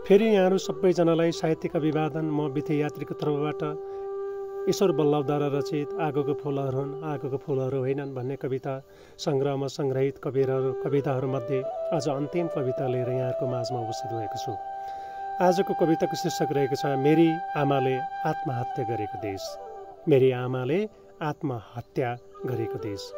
फेरि यहाँहरू सबैजनालाई साहित्यिक अभिवादन। म बिथे यात्रीको तर्फबाट ईश्वर बल्लभद्वारा रचित आगोको फुलहरू हुन् आगोको फुलहरू होइनन् भन्ने कविता सङ्ग्रहमा सङ्ग्रहित कविताहरूमध्ये आज अन्तिम कविता लिएर यहाँहरूको माझमा उपस्थित भएको छु। आजको कविताको शीर्षक रहेको छ मेरी आमाले आत्महत्या गरेको देश। मेरी आमाले आत्महत्या गरेको देश।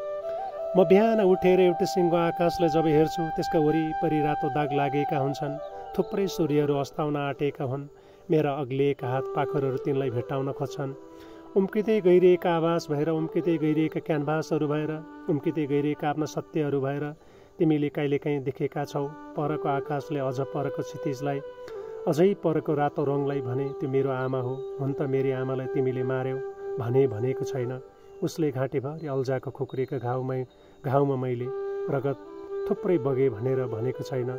म बिहान उठेर एउटा सिङ्गो आकाशलाई जब हेर्छु त्यसका वरिपरि रातो दाग लागेका हुन्छन्। थुप्रै सूर्यहरू अस्ताउन आँटेका हुन्। मेरा अग्लिएका हात पाखरहरू तिनलाई भेट्टाउन खोज्छन्। उम्किँदै गइरहेका आवाज भएर, उम्किँदै गइरहेका क्यानभासहरू भएर, उम्किँदै गइरहेका आफ्ना सत्यहरू भएर तिमीले कहिलेकाहीँ देखेका छौ परको आकाशले, अझ परको क्षितिजलाई, अझै परको रातो रङलाई भने त्यो मेरो आमा हो। हुन त मेरी आमालाई तिमीले मार्यौ भनेको छैन। उसले घाँटीभरि अल्झाको खुकुरीको घाउमा मैले रगत थुप्रै बगे भनेर भनेको छैन।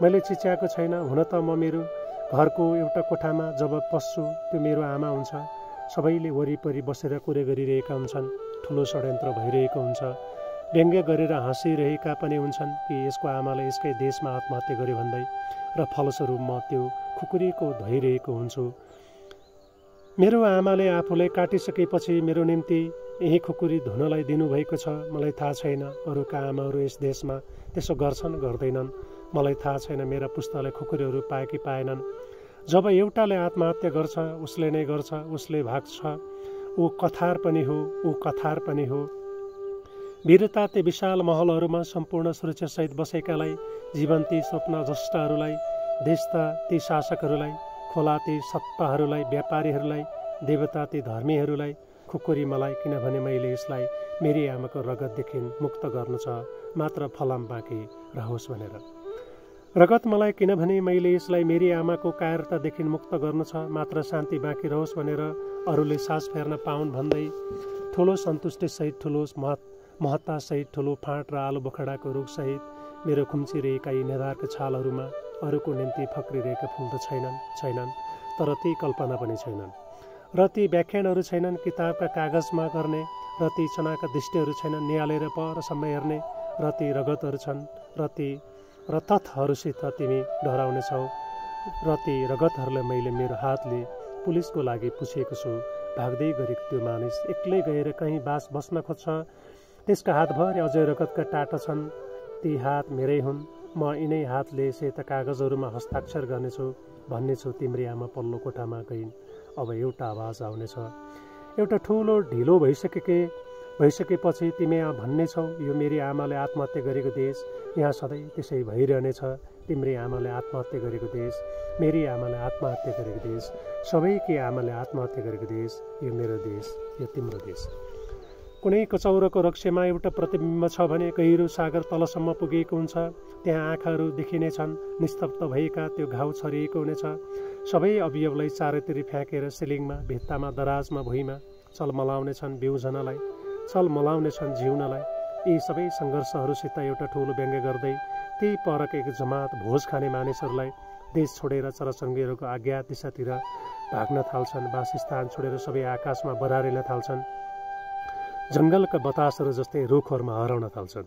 मैले चिच्याएको छैन। हुन त म मेरो घरको एउटा कोठामा जब पस्छु त्यो मेरो आमा हुन्छ। सबैले वरिपरि बसेर कुरे गरिरहेका हुन्छन्। ठुलो षड्यन्त्र भइरहेको हुन्छ। व्यङ्ग्य गरेर हाँसिरहेका पनि हुन्छन् कि यसको आमाले यसकै देशमा आत्महत्या गर्यो भन्दै, र फलस्वरूप म त्यो खुकुरीको धोइरहेको हुन्छु। मेरो आमाले आफूलाई काटिसकेपछि मेरो निम्ति यही खुकुरी धुनलाई दिनुभएको छ। मलाई थाहा छैन अरूका आमाहरू यस देशमा त्यसो गर्छन् गर्दैनन्। मलाई थाहा छैन मेरा पुस्ताले खुकुरीहरू पाए कि पाएनन्। जब एउटाले आत्महत्या गर्छ उसले नै गर्छ, उसले भाग्छ। ऊ कथार पनि हो, ऊ कथार पनि हो। वीरता ती विशाल महलहरूमा सम्पूर्ण सुरक्षासहित बसेकालाई, जीवन ती स्वप्न जष्टाहरूलाई, देश ती शासकहरूलाई, खोला ती सत्ताहरूलाई, व्यापारीहरूलाई, देवता ती धर्मीहरूलाई, खुकुरी मलाई, किनभने मैले यसलाई मेरी आमाको रगतदेखि मुक्त गर्नु छ, मात्र फलाम बाँकी रहोस् भनेर। रगत मलाई किनभने मैले यसलाई मेरी आमाको कायरतादेखि मुक्त गर्नु छ, मात्र शान्ति बाँकी रहोस् भनेर अरूले सास फेर्न पाउन् भन्दै, ठुलो सन्तुष्टिसहित, ठुलो महत्तासहित, ठुलो फाँट र आलु बखडाको रुखसहित मेरो खुम्चिरहेका यी नेदारका छालहरूमा अरूको निम्ति फक्रिरहेका फुल त छैनन्, तर ती कल्पना पनि छैनन्, र ती व्याख्यानहरू छैनन् किताबका कागजमा गर्ने, र ती चनाका दृष्टिहरू छैनन् निहालेर परसम्म हेर्ने, र ती रगतहरू छन्, र ती रथहरूसित तिमी डराउनेछौ, र ती रगतहरूलाई मैले मेरो हातले पुलिसको लागि पुछेको छु। भाग्दै गरेको त्यो मानिस एक्लै गएर कहीँ बस्न खोज्छ। त्यसका हातभरि अझै रगतका टाटा छन्। ती हात मेरै हुन्। म यिनै हातले सेता कागजहरूमा हस्ताक्षर गर्नेछु भन्नेछु। तिम्री आमा पल्लो कोठामा गइन्। अब एउटा आवाज आउनेछ। एउटा ठुलो ढिलो भइसकेपछि तिमी भन्नेछौ यो मेरी आमाले आत्महत्या गरेको देश। यहाँ सधैँ त्यसै भइरहनेछ। तिम्री आमाले आत्महत्या गरेको देश, मेरी आमाले आत्महत्या गरेको देश, सबैकी आमाले आत्महत्या गरेको देश। यो मेरो देश, यो तिम्रो देश। कुनै कचौरोको रक्सीमा एउटा प्रतिबिम्ब छ भने गहिरो सागर तलसम्म पुगेको हुन्छ। त्यहाँ आँखाहरू देखिनेछन्। निस्तब्ध भएका त्यो घाउ छरिएको हुनेछ। सबै अवयवलाई चारैतिर फ्याँकेर सिलिङमा, भित्तामा, दराजमा, भुइँमा चलमलाउनेछन् बिउजनलाई, चलमलाउनेछन् जिउनलाई। यी सबै सङ्घर्षहरूसित एउटा ठुलो व्यङ्ग्य गर्दै ती परको एक जमात भोज खाने मानिसहरूलाई देश छोडेर चरचङ्गीहरूको अज्ञात दिशातिर भाग्न थाल्छन्। वासस्थान छोडेर सबै आकाशमा बरारिन थाल्छन्। जङ्गलका बतासहरू जस्तै रुखहरूमा हराउन थाल्छन्।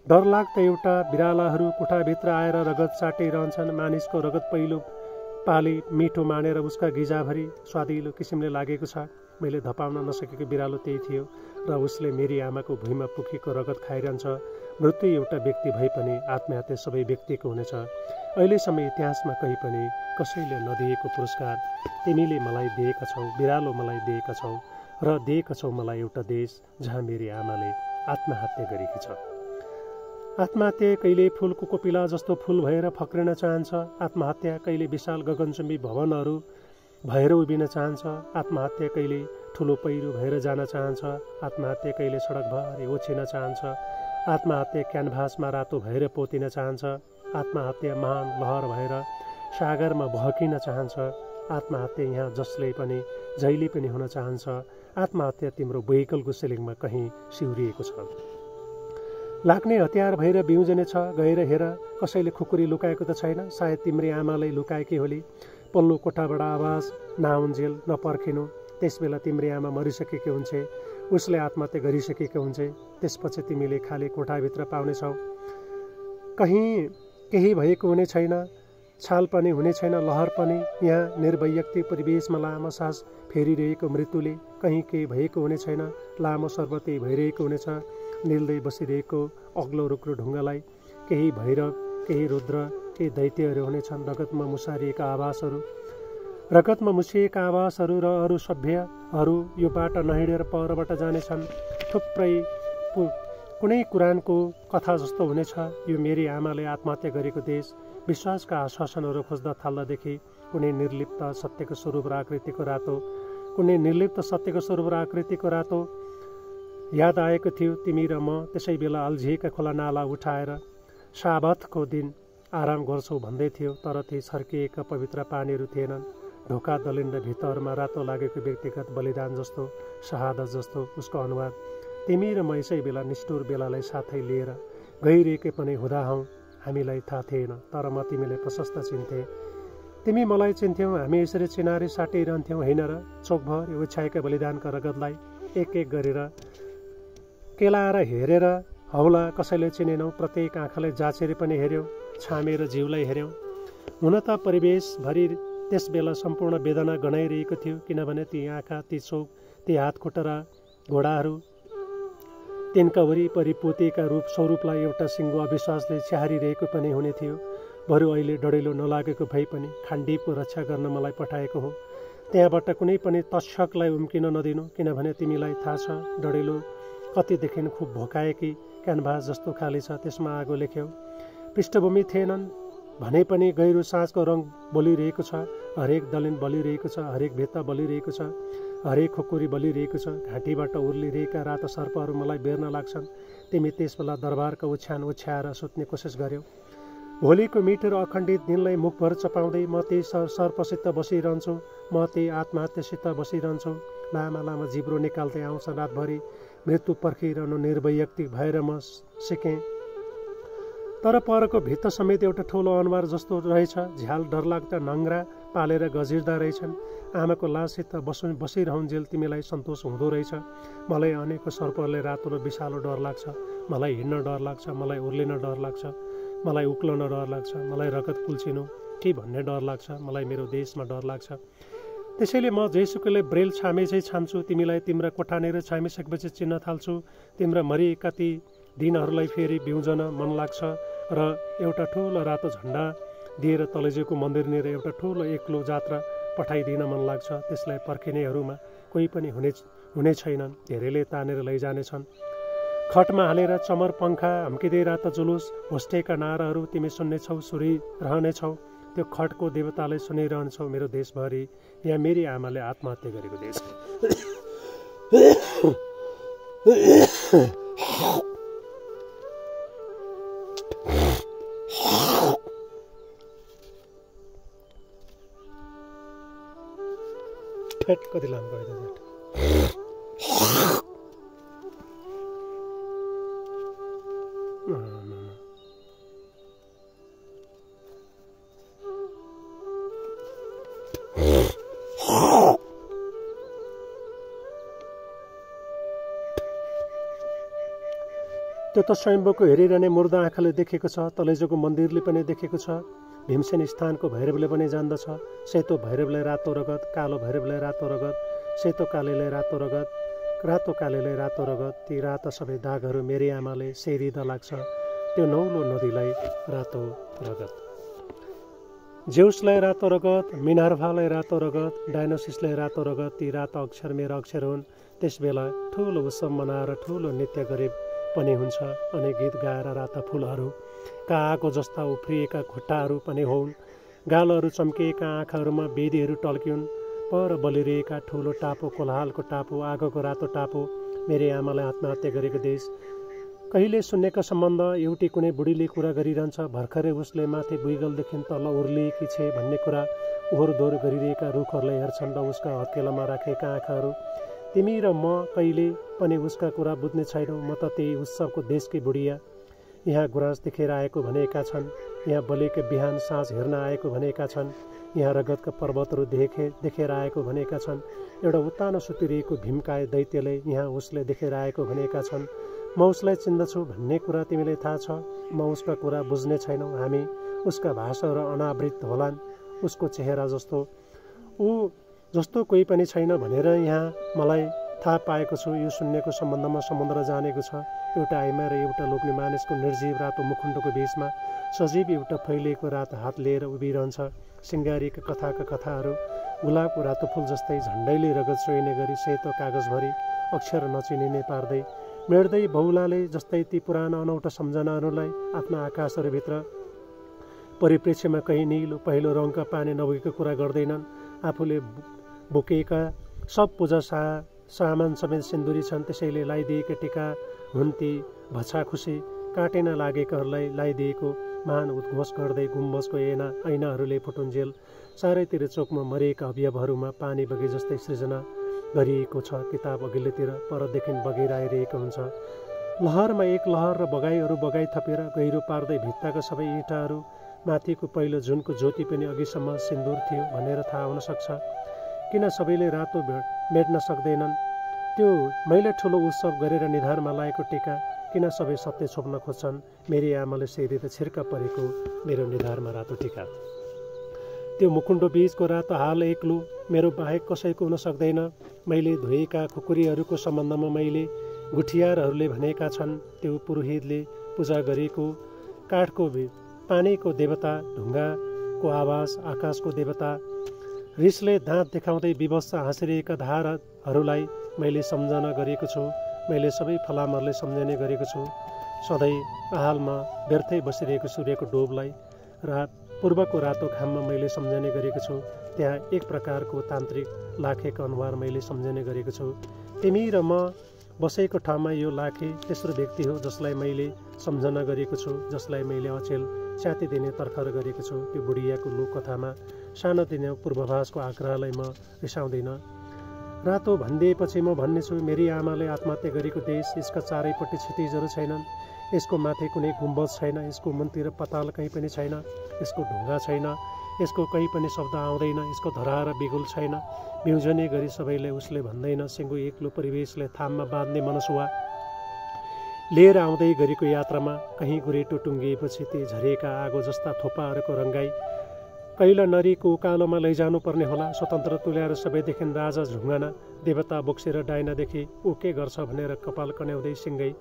डरलाग्दा एउटा बिरालाहरू कोठाभित्र आएर रगत चाटिरहन्छन्। मानिसको रगत पहिलो पाली मिठो मानेर उसका गिजाभरि स्वादिलो किसिमले लागेको छ। मैले धपाउन नसकेको बिरालो त्यही थियो, र उसले मेरी आमाको भुइँमा पुगेको रगत खाइरहन्छ। मृत्यु एउटा व्यक्ति भए पनि आत्महत्या सबै व्यक्तिको हुनेछ। अहिलेसम्म इतिहासमा कहीँ पनि कसैले नदिएको पुरस्कार तिमीले मलाई दिएका छौ, बिरालो मलाई दिएका छौ, र दिएका छौ मलाई एउटा देश जहाँ मेरी आमाले आत्महत्या गरेकी छ। आत्महत्या कहिले फुलको कोपिला जस्तो फुल भएर फक्रिन चाहन्छ। आत्महत्या कहिले विशाल गगनचुम्बी भवनहरू भएर उभिन चाहन्छ। आत्महत्या कहिले ठुलो पहिरो भएर जान चाहन्छ। आत्महत्या कहिले सडकभरि ओछिन चाहन्छ। आत्महत्या क्यानभासमा रातो भएर पोतिन चाहन्छ। आत्महत्या महान लहर भएर सागरमा बहकिन चाहन्छ। आत्महत्या यहाँ जसले पनि जहिले पनि हुन चाहन्छ। आत्महत्या तिम्रो वेहिकलको सिलिङमा कहीँ सिउरिएको छ। लाग्ने हतियार भएर बिउजने छ। गएर हेर, कसैले खुकुरी लुकाएको त छैन। सायद तिम्री आमाले लुकाएकी होली। पल्लो कोठाबाट आवाज नआउन्जेल, नपर्खिनु। त्यसबेला तिम्री आमा मरिसकेकी हुन्छे, उसले आत्महत्या गरिसकेको हुन्छे। त्यसपछि तिमीले खाली कोठाभित्र पाउनेछौ। कहीँ केही भएको हुने छैन। छाल पनि हुने छैन, लहर पनि। यहाँ निर्वैयक्तिक परिवेशमा लामो सास फेरिरहेको मृत्युले कहीँ केही भएको हुने छैन। लामो सर्वतै भइरहेको हुनेछ। निल्दै बसिरहेको अग्लो रुग्रो ढुङ्गालाई केही भैरव, केही रुद्र, केही दैत्यहरू हुनेछन्। रगतमा मुसारिएका आवासहरू, रगतमा मुसिएका आवासहरू र अरू सभ्यहरू यो बाटो नहिँडेर परबाट जानेछन्। थुप्रै कुनै कुरानको कथा जस्तो हुनेछ यो मेरी आमाले आत्महत्या गरेको देश। विश्वासका आश्वासनहरू खोज्दा थाल्दादेखि कुनै निर्लिप्त सत्यको स्वरूप र आकृतिको रातो, कुनै निर्लिप्त सत्यको स्वरूप र आकृतिको रातो याद आएको थियो। तिमी र म त्यसै बेला अल्झिएका खोला नाला उठाएर साबतको दिन आराम गर्छौ भन्दै थियो, तर ती छर्किएका पवित्र पानीहरू थिएनन्। ढोका दलिन्द भित्ताहरूमा रातो लागेको व्यक्तिगत बलिदान जस्तो, शहादत जस्तो उसको अनुहार। तिमी र म यसै बेला निष्ठुर बेलालाई साथै लिएर गइरहेकै पनि हुँदा हौँ। हामीलाई थाहा थिएन, तर म तिमीलाई प्रशस्त चिन्थे। तिमी मलाई चिन्थ्यौ। हामी यसरी चिनारी साटिरहन्थ्यौँ होइन र? चोकभर ओछ्याएका बलिदानका रगतलाई एक एक गरेर केलाएर हेरेर हौला कसैले चिनेनौ। प्रत्येक आँखाले जाँचेर पनि हेऱ्यौ, छामेर जिउलाई हेऱ्यौ। हुन त परिवेशभरि त्यस बेला सम्पूर्ण वेदना गनाइरहेको थियो, किनभने ती आँखा, ती चोक, ती हात खुट्टा र घोडाहरू, तिनका वरिपरि पोतेका रूप स्वरूपलाई एउटा सिङ्गो अविश्वासले छ्याहारिरहेको पनि हुने थियो। बरु अहिले डढेलो नलागेको भए पनि खाण्डीपको रक्षा गर्न मलाई पठाएको हो। त्यहाँबाट कुनै पनि तक्षकलाई उम्किन नदिनु, किनभने तिमीलाई थाहा छ डढेलो कतिदेखि खुब भोकाएकी क्यानभास जस्तो खाली छ। त्यसमा आगो लेख्यौ। पृष्ठभूमि थिएनन् भने पनि गहिरो साँझको रङ बोलिरहेको छ। हरेक दलिन बलिरहेको छ, हरेक भित्ता बलिरहेको छ, हरेक खुकुरी बलिरहेको छ। घाँटीबाट उर्लिरहेका रातो सर्पहरू मलाई बेर्न लाग्छन्। तिमी त्यसबेला दरबारको ओछ्यान ओछ्याएर सुत्ने कोसिस गर्यौ। भोलिको मिठो र अखण्डित दिनलाई मुखभर चपाउँदै म त्यही सर्पसित बसिरहन्छु, म त्यही आत्महत्यासित बसिरहन्छु। लामा लामा जिब्रो निकाल्दै आउँछ रातभरि। मृत्यु पर्खिरहनु निर्वैयक्तिक भएर म सिकेँ। तर परको भित्त समेत एउटा ठुलो अनुहार जस्तो रहेछ। झ्याल डरलाग्दा नङ्ग्रा पालेर गजिर्दा रहेछन्। आमाको लाससित बसिरहन्जेल तिमीलाई सन्तोष हुँदो रहेछ। मलाई अनेकको सर्पहरूले रातो र विषालु डर लाग्छ। मलाई हिँड्न डर लाग्छ, मलाई उर्लिन डर लाग्छ, मलाई उक्लन डर लाग्छ, मलाई रगत कुल्चिनु के भन्ने डर लाग्छ, मलाई मेरो देशमा डर लाग्छ। त्यसैले म जेसुकैले ब्रेल छामे चाहिँ छाम्छु। तिमीलाई तिम्रा कोठानेर छामिसकेपछि चिन्न थाल्छु। तिम्रा मरिएका ती दिनहरूलाई फेरि बिउजन मन लाग्छ र एउटा ठुलो रातो झन्डा दिएर तलेजेको मन्दिरनिर एउटा ठुलो एक्लो जात्रा पठाइदिन मन लाग्छ। त्यसलाई पर्खिनेहरूमा कोही पनि हुने छैनन्। धेरैले तानेर लैजानेछन्। खटमा हालेर चमर पङ्खा हम्किँदै रातो जुलुस होस्टेका नाराहरू तिमी सुन्नेछौ, सुनिरहनेछौ। त्यो खटको देवताले सुनिरहन्छौ। मेरो देशभरि यहाँ मेरी आमाले आत्महत्या गरेको देश। फेट कति लामो गयो त। त्यो त स्वयम्भूको हेरिरहने मुर्दा आँखाले देखेको छ। तलेजोको मन्दिरले पनि देखेको छ। भीमसेन स्थानको भैरवले पनि जान्दछ। सेतो भैरवलाई रातो रगत, कालो भैरवलाई रातो रगत, सेतो कालीलाई रातो रगत, रातो कालीलाई रातो रगत। ती राता सबै दागहरू मेरी आमाले सेरिँदा लाग्छ। त्यो नौलो नदीलाई रातो रगत, जेउसलाई रातो रगत, मिनर्भालाई रातो रगत, डायनोसिसलाई रातो रगत। ती रातो अक्षर मेरा अक्षर हुन्। त्यस बेला ठुलो उत्सव मनाएर ठुलो नृत्य गरे पनि हुन्छ। अनि गीत गाएर राता फुलहरू कागको जस्ता उफ्रिएका खुट्टाहरू पनि हुन्। गालोहरू चम्किएका आँखाहरूमा बेदीहरू टल्किउन्। पर बलिरहेका ठुलो टापु, कोलाहालको टापु, आगोको रातो टापु, मेरी आमालाई आत्महत्या गरेको देश। कहिले सुन्नेका सम्बन्ध एउटी कुनै बुढीले कुरा गरिरहन्छ। भर्खरै उसले माथि बुइगलदेखि तल उर्लिएकी छे भन्ने कुरा ओहोरदोहोर गरिरहेका रुखहरूलाई हेर्छन् र उसका हत्केलामा राखेका आँखाहरू। तिमी र म कहिले पनि उसका कुरा बुझ्ने छैनौँ। म त त्यही उत्सवको देशकी बुढिया। यहाँ गुराँस देखेर आएको भनेका छन्। यहाँ बलिएको बिहान साँझ हेर्न आएको भनेका छन्। यहाँ रगतका पर्वतहरू देखेर आएको भनेका छन्। एउटा उत्तानो सुतिरहेको भीमकाय दैत्यले यहाँ उसले देखेर आएको भनेका छन्। म उसलाई चिन्दछु भन्ने कुरा तिमीलाई थाहा छ। म उसका कुरा बुझ्ने छैनौँ। हामी उसका भाषाहरू अनावृत होलान्, उसको चेहरा जस्तो ऊ जस्तो कोही पनि छैन भनेर यहाँ मलाई थाहा पाएको छु। यो शून्यको सम्बन्धमा समुद्र जानेको छ। एउटा आइमा र एउटा लोग्ने मानिसको निर्जीव रातो मुखुण्डको बीचमा सजीव एउटा फैलिएको रातो हात लिएर उभिरहन्छ। सिङ्गारीका कथाका कथाहरू गुलाबको रातो फुल जस्तै झन्डैले रगत चोइने गरी सेतो कागजभरि अक्षर नचिनिने पार्दै मेट्दै बहुलाले जस्तै ती पुराना अनौठा सम्झनाहरूलाई आफ्ना आकाशहरूभित्र परिप्रेक्ष्यमा कहीँ निलो पहिलो रङका पानी नबोकेको कुरा गर्दैनन्। आफूले बोकेका सब पूजा सामान समेत सिन्दुरी छन्, त्यसैले लगाइदिएका टिका हुन् ती भछा खुसी काटेन लागेकाहरूलाई लगाइदिएको महान उद्घोष गर्दै गुम्बजको ऐनाहरूले फुटुन्जेल चारैतिर चोकमा मरिएका अवयवहरूमा पानी बगे जस्तै सृजना गरिएको छ। किताब अघिल्लोतिर परदेखि बगेर आइरहेको हुन्छ। लहरमा एक लहर र बगाईहरू बगाई थपेर गहिरो पार्दै भित्ताका सबै इँटाहरू माथिको पहिलो जुनको ज्योति पनि अघिसम्म सिन्दुर थियो भनेर थाहा हुन सक्छ। किन सबैले रातो मेट्न सक्दैनन्? त्यो मैले ठुलो उत्सव गरेर निधारमा लागेको टिका किन सबै सत्य छोप्न खोज्छन्? मेरी आमाले सेरी त छिर्का परेको मेरो निधारमा रातो टिका। त्यो मुकुण्डो बीचको रातो हाल एक्लो मेरो बाहेक कसैको हुन सक्दैन। मैले धोएका खुकुरीहरूको सम्बन्धमा मैले गुठियारहरूले भनेका छन्। त्यो पुरोहितले पूजा गरेको काठको पानीको देवता, ढुङ्गाको आवाज, आकाशको देवता, रिसले दाँत देखाउँदै विवश हाँसिरहेका धारहरूलाई मैले सम्झना गरेको छु। मैले सबै फलामहरूले सम्झने गरेको छु। सधैँ आहालमा व्यर्थै बसिरहेको सूर्यको डोबलाई पूर्वको रातो घाममा मैले सम्झने गरेको छु। त्यहाँ एक प्रकारको तान्त्रिक लाखेको अनुहार मैले सम्झने गरेको छु। तिमी र म बसेको ठाउँमा यो लाखे तेस्रो व्यक्ति हो जसलाई मैले सम्झना गरेको छु, जसलाई मैले अचेल च्यातिदिने तर्खर गरेको छु। त्यो बुढियाको लोककथामा सानोतिनो पूर्वाभासको आग्रहलाई म रिसाउँदिन। रातो भनिदिएपछि म भन्नेछु, मेरी आमाले आत्महत्या गरेको देश, यसका चारैपट्टि क्षितिजहरू छैनन्, यसको माथि कुनै गुम्बज छैन, यसको मुनतिर पताल कहीँ पनि छैन, यसको ढुङ्गा छैन, यसको कहीँ पनि शब्द आउँदैन, यसको धरा र बिगुल छैन। बिउजने गरी सबैलाई उसले भन्दैन। सिङ्गो एक्लो परिवेशले थाममा बाँध्ने मनसुवा लिएर आउँदै गरेको यात्रामा कहीँ गुरेटो टुङ्गिएपछि ती झरेका आगो जस्ता थोपाहरूको रङ्गाई कैला नरीको उकालोमा लैजानु पर्ने होला। स्वतन्त्र तुल्याएर सबैदेखि राजा झुङ्गाना देवता बोक्सेर डाइनादेखि ऊ के गर्छ भनेर कपाल कन्याउँदै सिँगै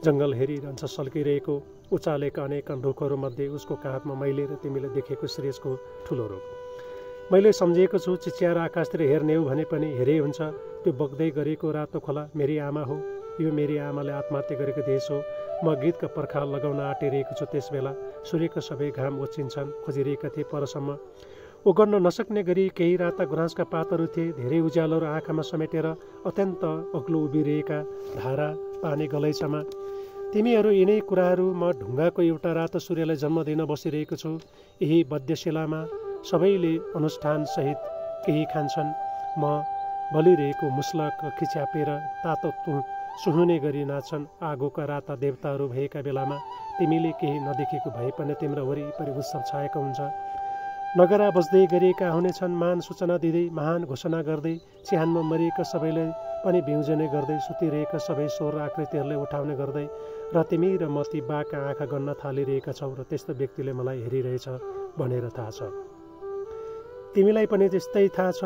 जङ्गल हेरिरहन्छ। सल्किरहेको उचालेका अनेक रुखहरूमध्ये उसको काँधमा मैले र तिमीले देखेको शिरेशको ठुलो रुख। मैले सम्झिएको छु, चिच्याएर आकाशतिर हेर्ने हो भने पनि हेरे हुन्छ। त्यो बग्दै गरेको रातो खोला मेरी आमा हो। यो मेरी आमाले आत्महत्या गरेको देश हो। म गीतका पर्खाल लगाउन आँटिरहेको छु। त्यस बेला सूर्यका सबै घाम ओछिन्छन्। खोजिरहेका थिए परसम्म ओगर्न नसक्ने गरी केही राता गुराँसका पातहरू थिए। धेरै उज्यालोहरू आँखामा समेटेर अत्यन्त अग्लो उभिरहेका धारा पानी गलैँचामा। तिमीहरू यिनै कुराहरू म ढुङ्गाको एउटा रातो सूर्यलाई जन्म दिन बसिरहेको छु। यही बद्यशिलामा सबैले अनुष्ठानसहित केही खान्छन्। म बलिरहेको मुस्लक खिच्यापेर तातो सुहुने गरी नाच्छन्। आगोका राता देवताहरू भएका बेलामा तिमीले केही नदेखेको भए पनि तिम्रो वरिपरि उत्सव छाएको हुन्छ। नगरा बस्दै गरिएका हुनेछन्। मान सूचना दिँदै, महान घोषणा गर्दै, चिहानमा मरिएका सबैलाई पनि बिउजने गर्दै, सुतिरहेका सबै स्वर आकृतिहरूलाई उठाउने गर्दै र तिमी र म ती बाका आँखा गन्न थालिरहेका छौ र त्यस्तो व्यक्तिले मलाई हेरिरहेछ भनेर थाहा छ। तिमीलाई पनि त्यस्तै थाहा छ।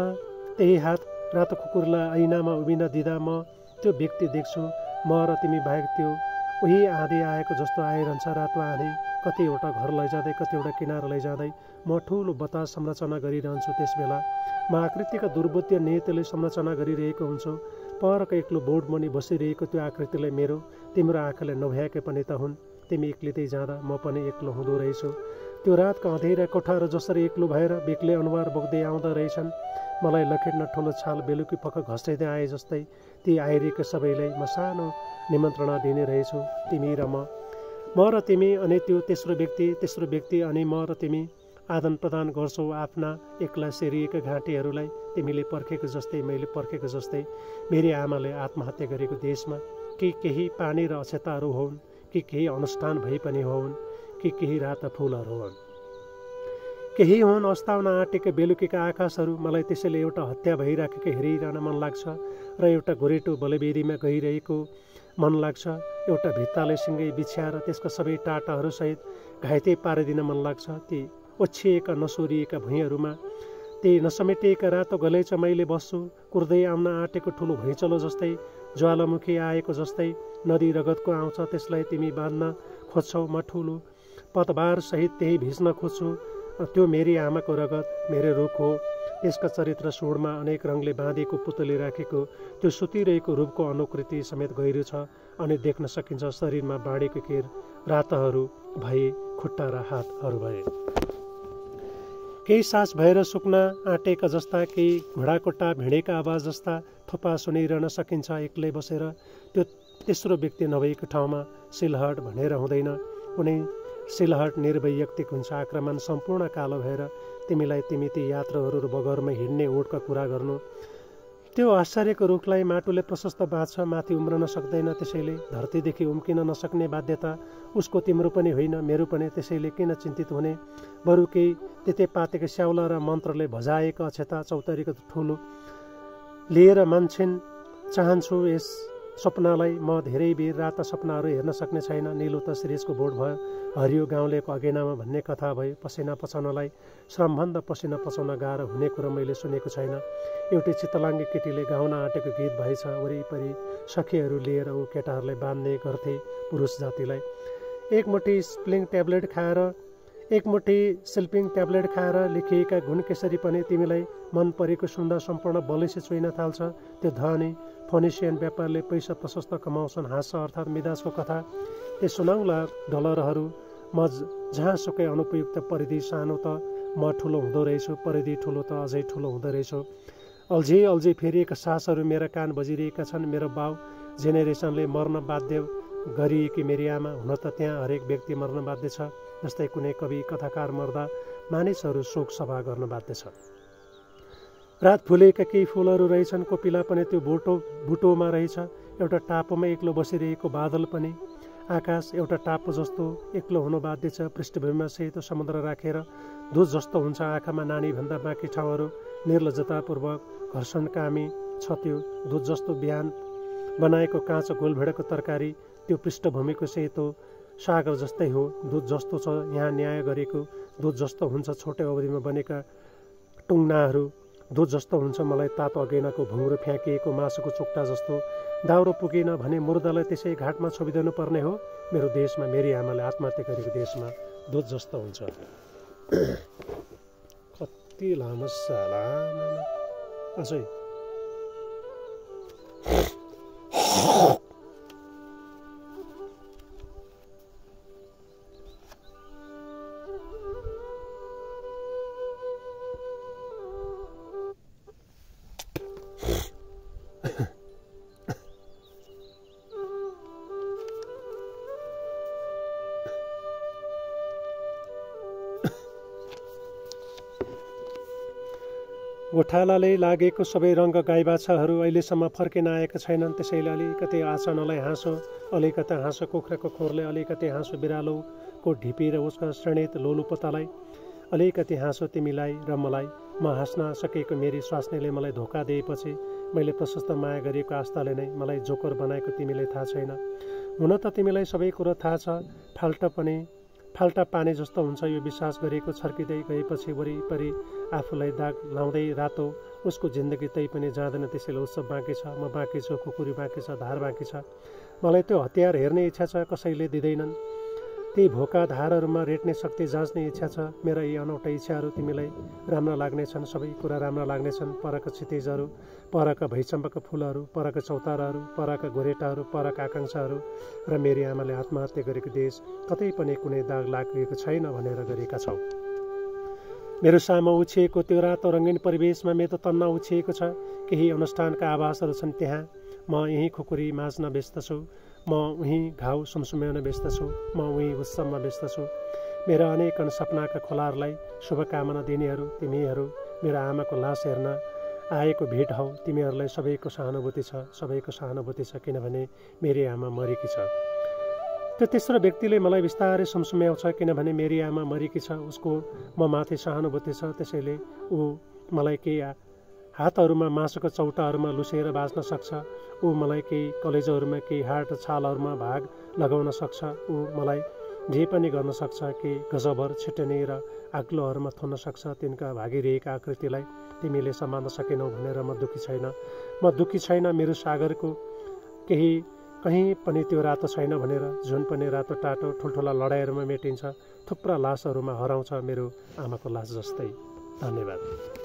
त्यही हात रातो कुकुरलाई ऐनामा उभिन दिँदा म त्यो व्यक्ति देख्छु। म र तिमी बाहेक त्यो उही आँधी आएको जस्तो आइरहन्छ। रातो आँधी कतिवटा घर लैजाँदै, कतिवटा किनारा लैजाँदै म ठुलो बतास संरचना गरिरहन्छु। त्यस बेला म आकृतिका दुर्बोध्य नियतिले संरचना गरिरहेको हुन्छु। परको एक्लो बोर्ड मुनि बसिरहेको त्यो आकृतिले मेरो तिम्रो आँखाले नभ्याएकै पनि त हुन्। तिमी एक्लिँदै जाँदा म पनि एक्लो हुँदो रहेछु। त्यो रातको अँधेरा कोठाहरू जसरी एक्लो भएर बेग्लै अनुहार बोक्दै आउँदा रहेछन्। मलाई लखेट्न ठुलो छाल बेलुकी पक्क घस्दै आए जस्तै ती आइरहेको सबैलाई म सानो निमन्त्रणा दिने रहेछु। तिमी र म र तिमी अनि त्यो तेस्रो व्यक्ति अनि म र तिमी आदान प्रदान गर्छौ आफ्ना एक्ला सेरिएका घाँटीहरूलाई। तिमीले पर्खेको जस्तै, मैले पर्खेको जस्तै। मेरी आमाले आत्महत्या गरेको देशमा कि केही पानी र अक्षताहरू होउन्, कि केही अनुष्ठान भई पनि होउन्, कि केही राता फुलहरू होउन्, केही हुन् अस्ताउन आँटेका बेलुकीका आकाशहरू। मलाई त्यसैले एउटा हत्या भइराखेको हेरिरहन मन लाग्छ र एउटा गोरेटो बलबेरीमा गइरहेको मन लाग्छ। एउटा भित्ताले सिँगै बिछ्याएर त्यसका सबै टाटाहरूसहित घाइते पारिदिन मन लाग्छ। ती ओछिएका नसोरिएका भुइँहरूमा त्यही नसमेटिएका रातो गलैँचा मैले बस्छु। कुर्दै आउन आँटेको ठुलो भुइँचलो जस्तै, ज्वालामुखी आएको जस्तै नदी रगतको आउँछ, त्यसलाई तिमी बाँध्न खोज्छौ। म ठुलो पतबार सहित त्यही भिज्न खोज्छु। त्यो मेरी आमाको रगत, मेरो रुख हो। त्यसका चरित्र सुडमा अनेक रङले बाँधिएको पुतली राखेको त्यो सुतिरहेको रूपको अनुकृति समेत गहिरो छ अनि देख्न सकिन्छ शरीरमा बाँडेको केर रातहरू भए, खुट्टा र हातहरू भए। केही सास भएर सुक्न आँटेका जस्ता, केही घुँडाको टाप भिडेका आवाज जस्ता थोपा सुनिरहन सकिन्छ एक्लै बसेर। त्यो तेस्रो व्यक्ति नभएको ठाउँमा सिलहट भनेर हुँदैन। कुनै सिलहट निर्वैयक्तिक हुन्छ। आक्रमण सम्पूर्ण कालो भएर तिमीलाई तिमी ती यात्रुहरू बगरमा हिँड्ने ओठका कुरा गर्नु। त्यो आश्चर्यको रुखलाई माटोले प्रशस्त बाँध्छ, माथि उम्रन सक्दैन। त्यसैले धरतीदेखि उम्किन नसक्ने बाध्यता उसको तिम्रो पनि होइन, मेरो पनि। त्यसैले किन चिन्तित हुने? बरु केही तितेपातेको स्याउला र मन्त्रले भजाएका अक्षता चौतारीको ठुलो लिएर मान्छन् चाहन्छु यस सपनालाई। म धेरै बेर रात सपनाहरू हेर्न सक्ने छैन। निलो त शिरीषको बोट भयो, हरियो गाउँलेको अगेनामा भन्ने कथा भयो। पसिना पचाउनलाई श्रमभन्दा पसिना पचाउन गाह्रो हुने कुरो मैले सुनेको छैन। एउटै चितलाङ्गे केटीले गाउन आँटेको गीत भएछ। वरिपरि सखीहरू लिएर ऊ केटाहरूलाई बाँध्ने गर्थे पुरुष जातिलाई। एकमुठी स्लिपिङ ट्याब्लेट खाएर लेखिएका गुण केसरी पनि तिमीलाई मन परेको सुन्दा सम्पूर्ण बलैसे चुइन थाल्छ। त्यो धनी फोनिसियन व्यापारले पैसा प्रशस्त कमाउँछन्, हाँस्छ, अर्थात् मिदासको कथा। त्यो सुनाउला डलरहरू। म जहाँसुकै अनुपयुक्त परिधि सानो त म ठुलो हुँदो रहेछु, परिधि ठुलो त अझै ठुलो हुँदो रहेछु। अल्झी फेरिएका सासहरू मेरा कान बजिरहेका छन्। मेरो बाउ जेनेरेसनले मर्न बाध्य गरिएकी मेरी आमा। हुन त त्यहाँ हरेक व्यक्ति मर्न बाध्य छ, जस्तै कुनै कवि कथाकार मर्दा मानिसहरू शोक सभा गर्न बाध्य छ। रात फुलेका केही फुलहरू रहेछन्। कोपिला पनि त्यो बुटोमा रहेछ। एउटा टापुमा एक्लो बसिरहेको बादल पनि। आकाश एउटा टापु जस्तो एक्लो हुनु बाध्य छ। पृष्ठभूमिमा सेतो समुद्र राखेर दुध जस्तो हुन्छ। आँखामा नानीभन्दा बाँकी ठाउँहरू निर्लजतापूर्वक घर्षणकामी छ। त्यो दुध जस्तो बिहान बनाएको काँचो गोलभेडाको तरकारी त्यो पृष्ठभूमिको सेतो सागर जस्तै हो। दुध जस्तो छ यहाँ न्याय गरेको। दुध जस्तो हुन्छ छोटो अवधिमा बनेका टुङ्नाहरू। दुध जस्तो हुन्छ मलाई तातो अगेनाको भुङ्रो फ्याँकिएको मासुको चुक्टा जस्तो। दाउरो पुगेन भने मुर्दालाई त्यसै घाटमा छोपिदिनु पर्ने हो। मेरो देशमा, मेरी आमाले आत्महत्या गरेको देशमा दुध जस्तो हुन्छ। कति लामो साला अझै गोठालाले लागेको सबै रङ्ग गाईबाछाहरू अहिलेसम्म फर्किन आएका छैनन्। त्यसैले अलिकति आँचनलाई हाँसो, अलिकति हाँसो कुखुराको खोरले, अलिकति हाँसो बिरालोको ढिपी र उसका श्रेणित लोलुपतालाई, अलिकति हाँसो तिमीलाई र मलाई। म हाँस्न सकेको मेरी स्वास्नीले मलाई धोका दिएपछि मैले प्रशस्त माया गरेको आस्थाले नै मलाई जोकर बनाएको तिमीलाई थाहा छैन। हुन त तिमीलाई सबै कुरो थाहा छ। फाल्टा पानी जस्तो हुन्छ यो विश्वास गरेको। छर्किँदै गएपछि वरिपरि आफूलाई दाग लाउँदै रातो उसको जिन्दगी तै पनि जाँदैन। त्यसैले उत्सव बाँकी छ, म बाँकी छु, खुकुरी बाँकी छ, धार बाँकी छ। मलाई त्यो हतियार हेर्ने इच्छा छ, कसैले दिँदैनन्। ती भोका धारहरूमा रेट्ने शक्ति जाँच्ने इच्छा छ। मेरा यी अनौठा इच्छाहरू तिमीलाई राम्रा लाग्नेछन्। सबै कुरा राम्रा लाग्नेछन्। परका क्षितिजहरू, परका भैचम्पका फुलहरू, परका चौताराहरू, परका गोरेटाहरू, परका आकाङ्क्षाहरू र मेरी आमाले आत्महत्या गरेको देश कतै पनि कुनै दाग लागेको छैन भनेर गरेका छौ। मेरो सामु उछिएको त्यो रातो रङ्गीन परिवेशमा मेरो तन्न उछिएको छ। केही अनुष्ठानका आभासहरू छन् त्यहाँ। म यहीँ खुकुरी माझ्न व्यस्त छु। म उहीँ घाउ सुमसुम्याउन व्यस्त छु। म उहीँ उत्सवमा व्यस्त छु। मेरा अनेक सपनाका खोलाहरूलाई शुभकामना दिनेहरू तिमीहरू मेरो आमाको लास हेर्न आएको भेट हौ। तिमीहरूलाई सबैको सहानुभूति छ, सबैको सहानुभूति छ, किनभने मेरी आमा मरेकी छ। त्यो तेस्रो व्यक्तिले मलाई बिस्तारै सुमसुम्याउँछ, किनभने मेरी आमा मरेकी छ। उसको म माथि सहानुभूति छ। त्यसैले ऊ मलाई केही हातहरूमा मासुको चौटाहरूमा लुसेर बाँच्न सक्छ। ऊ मलाई केही कलेजोहरूमा, केही हाड छालहरूमा भाग लगाउन सक्छ। ऊ मलाई जे पनि गर्न सक्छ कि गजभर छिटनी र आग्लोहरूमा थुन्न सक्छ तिनका भागिरहेका आकृतिलाई तिमीले सम्हाल्न सकेनौ भनेर म दुःखी छैन। म दुःखी छैन मेरो सागरको कहीँ पनि त्यो रातो छैन भनेर। जुन पनि रातो टाटो ठुल्ठुला लडाइहरूमा मेटिन्छ, थुप्रा लासहरूमा हराउँछ मेरो आमाको लास जस्तै। धन्यवाद।